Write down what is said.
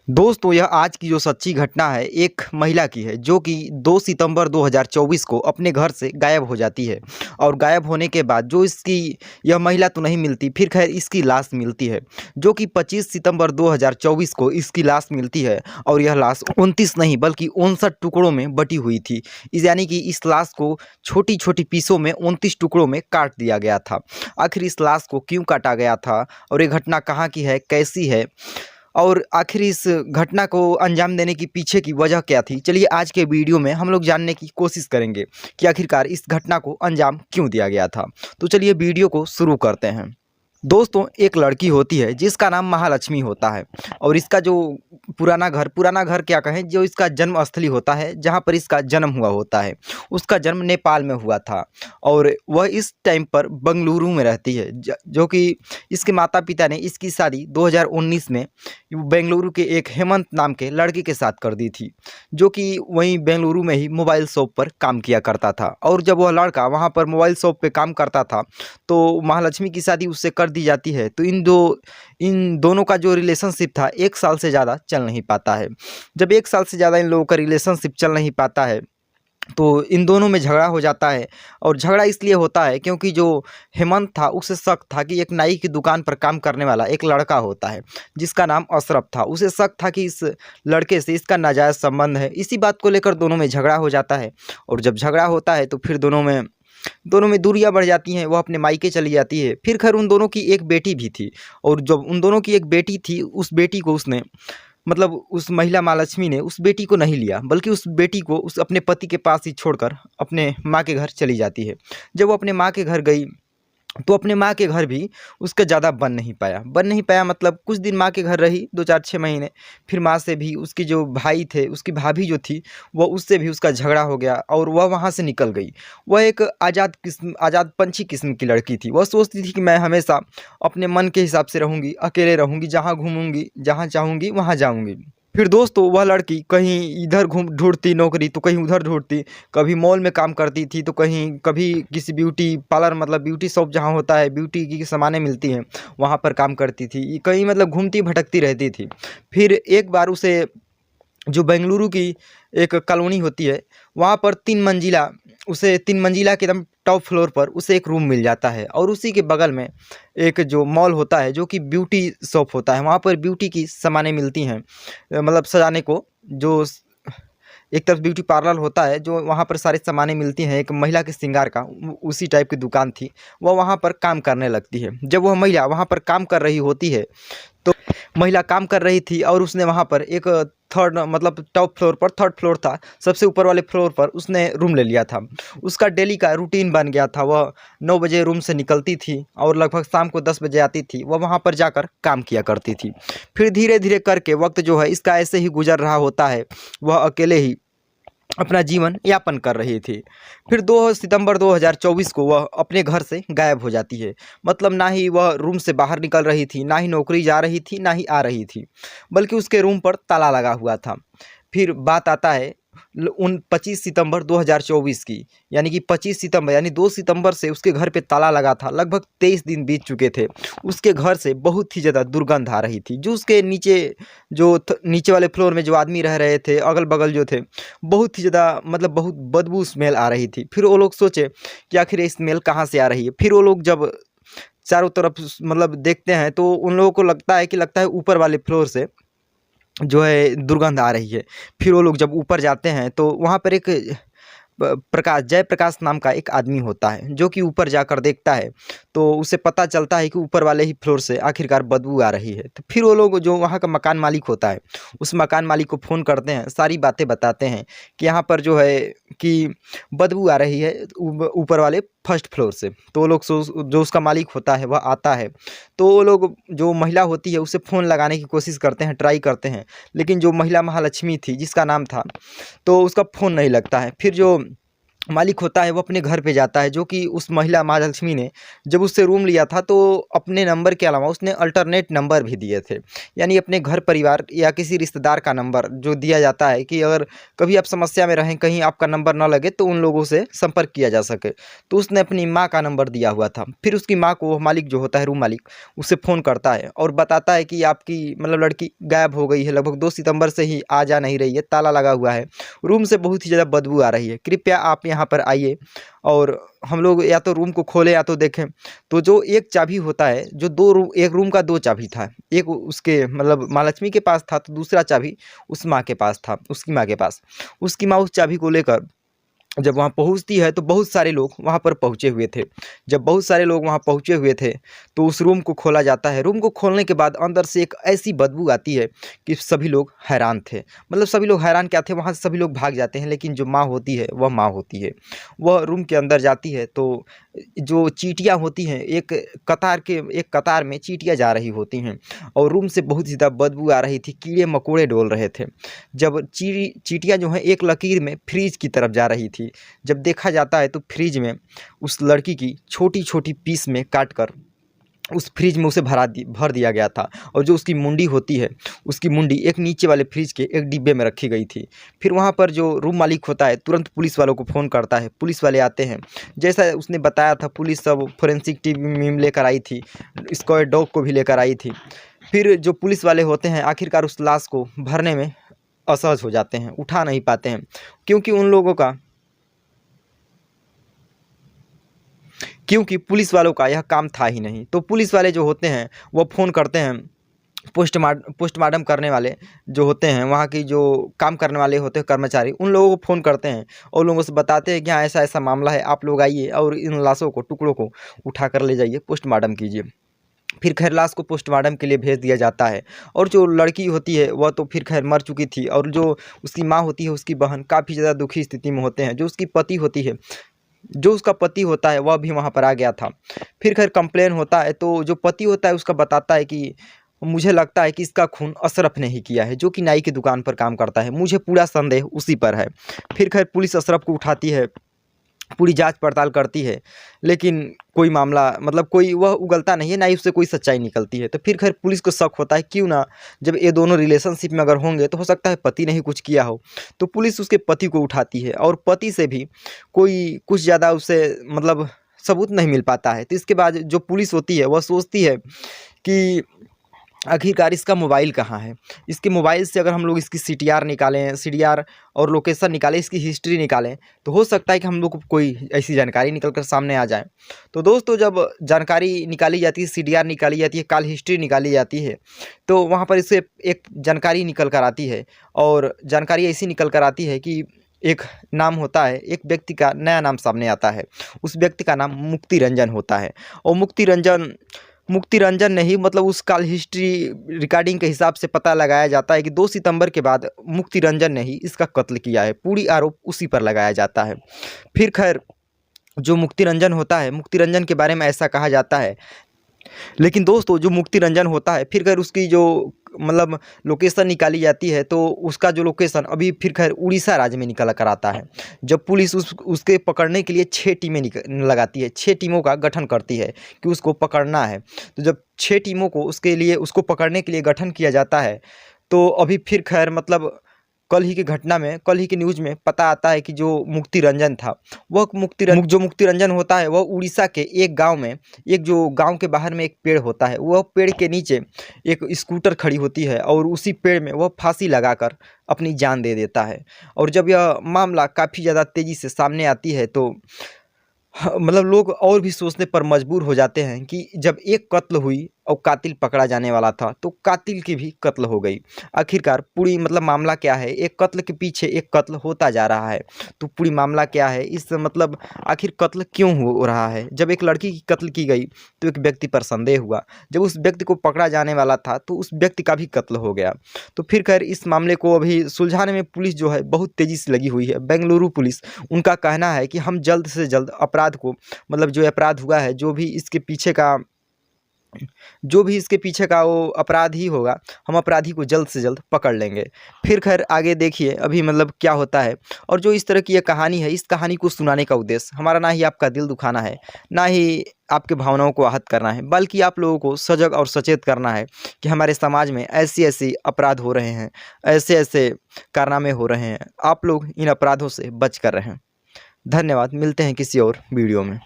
दोस्तों यह आज की जो सच्ची घटना है एक महिला की है जो कि 2 सितंबर 2024 को अपने घर से गायब हो जाती है। और गायब होने के बाद जो इसकी यह महिला तो नहीं मिलती, फिर खैर इसकी लाश मिलती है जो कि 25 सितंबर 2024 को इसकी लाश मिलती है। और यह लाश 29 नहीं बल्कि 59 टुकड़ों में बटी हुई थी। यानी कि इस लाश को छोटी छोटी पीसों में 29 टुकड़ों में काट दिया गया था। आखिर इस लाश को क्यों काटा गया था और ये घटना कहाँ की है, कैसी है और आखिर इस घटना को अंजाम देने की पीछे की वजह क्या थी, चलिए आज के वीडियो में हम लोग जानने की कोशिश करेंगे कि आखिरकार इस घटना को अंजाम क्यों दिया गया था। तो चलिए वीडियो को शुरू करते हैं। दोस्तों एक लड़की होती है जिसका नाम महालक्ष्मी होता है। और इसका जो पुराना घर क्या कहें, जो इसका जन्म स्थली होता है जहाँ पर इसका जन्म हुआ होता है, उसका जन्म नेपाल में हुआ था। और वह इस टाइम पर बंगलुरु में रहती है, जो कि इसके माता पिता ने इसकी शादी 2019 में बेंगलुरु के एक हेमंत नाम के लड़के के साथ कर दी थी, जो कि वहीं बेंगलुरु में ही मोबाइल शॉप पर काम किया करता था। और जब वह लड़का वहाँ पर मोबाइल शॉप पे काम करता था तो महालक्ष्मी की शादी उससे कर दी जाती है। तो इन दोनों का जो रिलेशनशिप था 1 साल से ज़्यादा चल नहीं पाता है। जब 1 साल से ज़्यादा इन लोगों का रिलेशनशिप चल नहीं पाता है तो इन दोनों में झगड़ा हो जाता है। और झगड़ा इसलिए होता है क्योंकि जो हेमंत था उसे शक था कि एक नाई की दुकान पर काम करने वाला एक लड़का होता है जिसका नाम अशरफ था। उसे शक था कि इस लड़के से इसका नाजायज़ संबंध है। इसी बात को लेकर दोनों में झगड़ा हो जाता है। और जब झगड़ा होता है तो फिर दोनों में दूरियां बढ़ जाती हैं। वह अपने मायके चली जाती है। फिर खैर उन दोनों की एक बेटी भी थी। और जब उन दोनों की एक बेटी थी, उस बेटी को उसने मतलब उस महिला महालक्ष्मी ने उस बेटी को नहीं लिया, बल्कि उस बेटी को उस अपने पति के पास ही छोड़कर अपने माँ के घर चली जाती है। जब वो अपने माँ के घर गई तो अपने माँ के घर भी उसका ज़्यादा बन नहीं पाया मतलब कुछ दिन माँ के घर रही, 2-4-6 महीने। फिर माँ से भी उसके जो भाई थे, उसकी भाभी जो थी, वह उससे भी उसका झगड़ा हो गया और वह वहाँ से निकल गई। वह एक आज़ाद पंछी किस्म की लड़की थी। वह सोचती थी कि मैं हमेशा अपने मन के हिसाब से रहूँगी, अकेले रहूँगी, जहाँ घूमूँगी, जहाँ चाहूँगी वहाँ जाऊँगी। फिर दोस्तों वह लड़की कहीं इधर घूम ढूंढती नौकरी तो कहीं उधर ढूंढती, कभी मॉल में काम करती थी तो कभी किसी ब्यूटी पार्लर मतलब ब्यूटी शॉप जहाँ होता है, ब्यूटी की सामानें मिलती हैं, वहाँ पर काम करती थी। कहीं मतलब घूमती भटकती रहती थी। फिर एक बार उसे जो बेंगलुरु की एक कॉलोनी होती है वहाँ पर 3 मंजिला के एकदम टॉप फ्लोर पर उसे एक रूम मिल जाता है। और उसी के बगल में एक जो मॉल होता है जो कि ब्यूटी शॉप होता है, वहाँ पर ब्यूटी की सामानें मिलती हैं, मतलब सजाने को। जो एक तरफ ब्यूटी पार्लर होता है जो वहाँ पर सारी सामानें मिलती हैं, एक महिला के श्रृंगार का उसी टाइप की दुकान थी। वह वहाँ पर काम करने लगती है। जब वह महिला वहाँ पर काम कर रही होती है तो महिला काम कर रही थी और उसने वहाँ पर एक थर्ड मतलब टॉप फ्लोर पर, थर्ड फ्लोर था, सबसे ऊपर वाले फ्लोर पर उसने रूम ले लिया था। उसका डेली का रूटीन बन गया था। वह 9 बजे रूम से निकलती थी और लगभग शाम को 10 बजे आती थी। वह वहाँ पर जाकर काम किया करती थी। फिर धीरे धीरे करके वक्त जो है इसका ऐसे ही गुजर रहा होता है। वह अकेले ही अपना जीवन यापन कर रही थी। फिर 2 सितंबर 2024 को वह अपने घर से गायब हो जाती है। मतलब ना ही वह रूम से बाहर निकल रही थी, ना ही नौकरी जा रही थी, ना ही आ रही थी, बल्कि उसके रूम पर ताला लगा हुआ था। फिर बात आता है उन 25 सितंबर 2024 की, यानी कि 25 सितंबर यानी 2 सितंबर से उसके घर पे ताला लगा था। लगभग 23 दिन बीत चुके थे। उसके घर से बहुत ही ज़्यादा दुर्गंध आ रही थी। जो उसके नीचे नीचे वाले फ्लोर में जो आदमी रह रहे थे, अगल बगल जो थे, बहुत ही ज़्यादा मतलब बहुत बदबू स्मेल आ रही थी। फिर वो लोग सोचे कि आखिर ये स्मेल कहाँ से आ रही है। फिर वो लोग जब चारों तरफ मतलब देखते हैं तो उन लोगों को लगता है ऊपर वाले फ्लोर से जो है दुर्गंध आ रही है। फिर वो लोग जब ऊपर जाते हैं तो वहाँ पर एक जयप्रकाश नाम का एक आदमी होता है जो कि ऊपर जाकर देखता है। तो उसे पता चलता है कि ऊपर वाले ही फ्लोर से आखिरकार बदबू आ रही है। तो फिर वो लोग जो वहाँ का मकान मालिक होता है, उस मकान मालिक को फ़ोन करते हैं, सारी बातें बताते हैं कि यहाँ पर जो है कि बदबू आ रही है ऊपर वाले फर्स्ट फ्लोर से। तो वो लोग जो उसका मालिक होता है वह आता है। तो वो लोग जो महिला होती है उसे फ़ोन लगाने की कोशिश करते हैं, ट्राई करते हैं, लेकिन जो महिला महालक्ष्मी थी जिसका नाम था, तो उसका फ़ोन नहीं लगता है। फिर जो मालिक होता है वो अपने घर पे जाता है, जो कि उस महिला महालक्ष्मी ने जब उससे रूम लिया था तो अपने नंबर के अलावा उसने अल्टरनेट नंबर भी दिए थे। यानी अपने घर परिवार या किसी रिश्तेदार का नंबर जो दिया जाता है कि अगर कभी आप समस्या में रहें, कहीं आपका नंबर ना लगे तो उन लोगों से संपर्क किया जा सके। तो उसने अपनी माँ का नंबर दिया हुआ था। फिर उसकी माँ को वो मालिक जो होता है, रूम मालिक, उससे फ़ोन करता है और बताता है कि आपकी मतलब लड़की गायब हो गई है, लगभग 2 सितंबर से ही आ जा नहीं रही है, ताला लगा हुआ है, रूम से बहुत ही ज़्यादा बदबू आ रही है, कृपया आप यहाँ पर आइए और हम लोग या तो रूम को खोलें या तो देखें। तो जो एक चाबी होता है, जो 2 रूम, एक रूम का 2 चाबी था। एक उसके मतलब महालक्ष्मी के पास था, तो दूसरा चाबी उस माँ के पास था, उसकी माँ के पास। उसकी माँ उस चाबी को लेकर जब वहाँ पहुँचती है तो बहुत सारे लोग वहाँ पर पहुँचे हुए थे। जब बहुत सारे लोग वहाँ पहुँचे हुए थे तो उस रूम को खोला जाता है। रूम को खोलने के बाद अंदर से एक ऐसी बदबू आती है कि सभी लोग हैरान थे। मतलब सभी लोग हैरान क्या थे, वहाँ से सभी लोग भाग जाते हैं, लेकिन जो माँ होती है वह माँ होती है। वह रूम के अंदर जाती है तो जो चींटियाँ होती हैं, एक कतार में चींटियाँ जा रही होती हैं और रूम से बहुत ज़्यादा बदबू आ रही थी, कीड़े-मकोड़े डोल रहे थे। जब चींटियाँ जो हैं एक लकीर में फ्रिज की तरफ जा रही थी। जब देखा जाता है तो फ्रिज में उस लड़की की छोटी-छोटी पीस में काट कर उस फ्रिज में उसे भर दिया गया था और जो उसकी मुंडी होती है, उसकी मुंडी एक नीचे वाले फ्रिज के एक डिब्बे में रखी गई थी। फिर वहाँ पर जो रूम मालिक होता है तुरंत पुलिस वालों को फ़ोन करता है, पुलिस वाले आते हैं। जैसा उसने बताया था, पुलिस सब फोरेंसिक टीम लेकर आई थी, स्क्वाड डॉग को भी लेकर आई थी। फिर जो पुलिस वाले होते हैं आखिरकार उस लाश को भरने में असहज हो जाते हैं, उठा नहीं पाते हैं, क्योंकि उन लोगों का क्योंकि पुलिस वालों का यह काम था ही नहीं। तो पुलिस वाले जो होते हैं वो फ़ोन करते हैं, पोस्टमार्टम करने वाले जो होते हैं, वहाँ की जो काम करने वाले होते हैं कर्मचारी, उन लोगों को फ़ोन करते हैं और लोगों से बताते हैं कि हाँ ऐसा-ऐसा मामला है, आप लोग आइए और इन लाशों को, टुकड़ों को उठा कर ले जाइए, पोस्टमार्टम कीजिए। फिर खैर लाश को पोस्टमार्टम के लिए भेज दिया जाता है और जो लड़की होती है वह तो फिर खैर मर चुकी थी और जो उसकी माँ होती है, उसकी बहन काफ़ी ज़्यादा दुखी स्थिति में होते हैं। जो उसका पति होता है वह भी वहाँ पर आ गया था। फिर खैर कंप्लेन होता है तो जो पति होता है उसका बताता है कि मुझे लगता है कि इसका खून अशरफ ने ही किया है, जो कि नाई की दुकान पर काम करता है, मुझे पूरा संदेह उसी पर है। फिर खैर पुलिस अशरफ को उठाती है, पूरी जांच पड़ताल करती है, लेकिन कोई मामला मतलब कोई वह उगलता नहीं है, ना ही उससे कोई सच्चाई निकलती है। तो फिर खैर पुलिस को शक होता है, क्यों ना, जब ये दोनों रिलेशनशिप में अगर होंगे तो हो सकता है पति ने ही कुछ किया हो। तो पुलिस उसके पति को उठाती है और पति से भी कोई कुछ ज़्यादा उसे मतलब सबूत नहीं मिल पाता है। तो इसके बाद जो पुलिस होती है वह सोचती है कि आखिरकार इसका मोबाइल कहाँ है? इसके मोबाइल से अगर हम लोग इसकी सीटीआर निकालें, सीडीआर और लोकेशन निकालें, इसकी हिस्ट्री निकालें, तो हो सकता है कि हम लोग को कोई ऐसी जानकारी निकल कर सामने आ जाए। तो दोस्तों जब जानकारी निकाली जाती है, सीडीआर निकाली जाती है, कॉल हिस्ट्री निकाली जाती है, तो वहाँ पर इससे एक जानकारी निकल कर आती है और जानकारी ऐसी निकल कर आती है कि एक नाम होता है, एक व्यक्ति का नया नाम सामने आता है। उस व्यक्ति का नाम मुक्ति रंजन होता है और मुक्ति रंजन ने ही मतलब उस कॉल हिस्ट्री रिकॉर्डिंग के हिसाब से पता लगाया जाता है कि 2 सितंबर के बाद मुक्ति रंजन ने ही इसका कत्ल किया है, पूरी आरोप उसी पर लगाया जाता है। फिर खैर जो मुक्ति रंजन होता है, मुक्ति रंजन के बारे में ऐसा कहा जाता है, लेकिन दोस्तों जो मुक्ति रंजन होता है फिर खैर उसकी जो मतलब लोकेशन निकाली जाती है तो उसका जो लोकेशन अभी फिर खैर उड़ीसा राज्य में निकल कर आता है। जब पुलिस उसके पकड़ने के लिए 6 टीमें लगाती है, 6 टीमों का गठन करती है कि उसको पकड़ना है। तो जब 6 टीमों को उसको पकड़ने के लिए गठन किया जाता है तो अभी फिर खैर मतलब कल ही की न्यूज़ में पता आता है कि जो मुक्ति रंजन था, जो मुक्ति रंजन होता है वह उड़ीसा के एक गाँव में, एक जो गाँव के बाहर में एक पेड़ होता है, वह पेड़ के नीचे एक स्कूटर खड़ी होती है और उसी पेड़ में वह फांसी लगाकर अपनी जान दे देता है। और जब यह मामला काफ़ी ज़्यादा तेज़ी से सामने आती है तो हाँ, मतलब लोग और भी सोचने पर मजबूर हो जाते हैं कि जब एक कत्ल हुई और कातिल पकड़ा जाने वाला था तो कातिल की भी कत्ल हो गई। आखिरकार पूरी मतलब मामला क्या है, एक कत्ल के पीछे एक कत्ल होता जा रहा है, तो पूरी मामला क्या है, इस मतलब आखिर कत्ल क्यों हो रहा है। जब एक लड़की की कत्ल की गई तो एक व्यक्ति पर संदेह हुआ, जब उस व्यक्ति को पकड़ा जाने वाला था तो उस व्यक्ति का भी कत्ल हो गया। तो फिर खैर इस मामले को अभी सुलझाने में पुलिस जो है बहुत तेज़ी से लगी हुई है। बेंगलुरु पुलिस, उनका कहना है कि हम जल्द से जल्द अपराध को मतलब जो अपराध हुआ है, जो भी इसके पीछे का वो अपराधी होगा, हम अपराधी को जल्द से जल्द पकड़ लेंगे। फिर खैर आगे देखिए अभी मतलब क्या होता है। और जो इस तरह की ये कहानी है, इस कहानी को सुनाने का उद्देश्य हमारा ना ही आपका दिल दुखाना है, ना ही आपके भावनाओं को आहत करना है, बल्कि आप लोगों को सजग और सचेत करना है कि हमारे समाज में ऐसी-ऐसी अपराध हो रहे हैं, ऐसे-ऐसे कारनामे हो रहे हैं। आप लोग इन अपराधों से बच कर रहें। धन्यवाद, मिलते हैं किसी और वीडियो में।